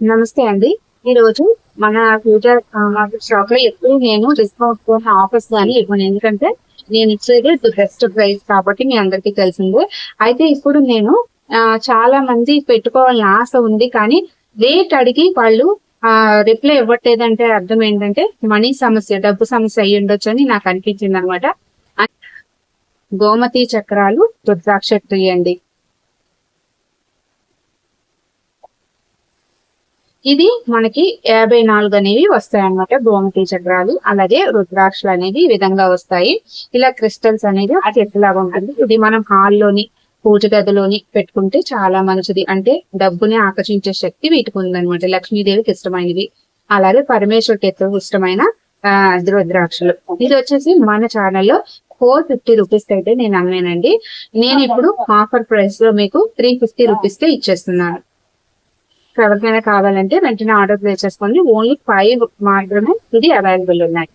నమస్తే అండి. ఈరోజు మన ఫ్యూచర్ మార్కెట్ షాప్ లో ఎప్పుడు నేను డిస్కౌంట్ ఆఫర్స్ కానీ ఇవ్వను. ఎందుకంటే నేను ఇచ్చేది బెస్ట్ ప్రైస్ కాబట్టి మీ అందరికీ తెలిసిందే. అయితే ఇప్పుడు నేను చాలా మంది పెట్టుకోవాలని ఆశ ఉంది. కానీ రేట్ అడిగి వాళ్ళు రిప్లై ఇవ్వట్లేదంటే అర్థం ఏంటంటే మనీ సమస్య, డబ్బు సమస్య అయ్యి ఉండొచ్చు అని నాకు అనిపించింది అనమాట. గోమతి చక్రాలు రుద్రాక్ష ట్రీ అండి. ఇది మనకి 54 అనేవి వస్తాయి అన్నమాట. గోమతి చక్రాలు అలాగే రుద్రాక్షలు అనేవి ఈ విధంగా వస్తాయి. ఇలా క్రిస్టల్స్ అనేది ఆ చెట్టులాగా ఉంటుంది. ఇది మనం హాల్లోని పూజ గదిలోని పెట్టుకుంటే చాలా మంచిది. అంటే డబ్బుని ఆకర్షించే శక్తి వీటికి ఉందన్నమాట. లక్ష్మీదేవికి ఇష్టమైనవి, అలాగే పరమేశ్వరికి ఇష్టమైన రుద్రాక్షలు. ఇది వచ్చేసి మన ఛానల్లో 450 రూపీస్ అయితే నేను అమ్మానండి. నేను ఇప్పుడు ఆఫర్ ప్రైస్ లో మీకు 350 రూపీస్ కే ఇచ్చేస్తున్నాను. ఎవరికైనా కావాలంటే వెంటనే ఆర్డర్ ప్లేస్ చేసుకోండి. ఓన్లీ 5 మాత్రమే ఇది అవైలబుల్ ఉన్నాయి.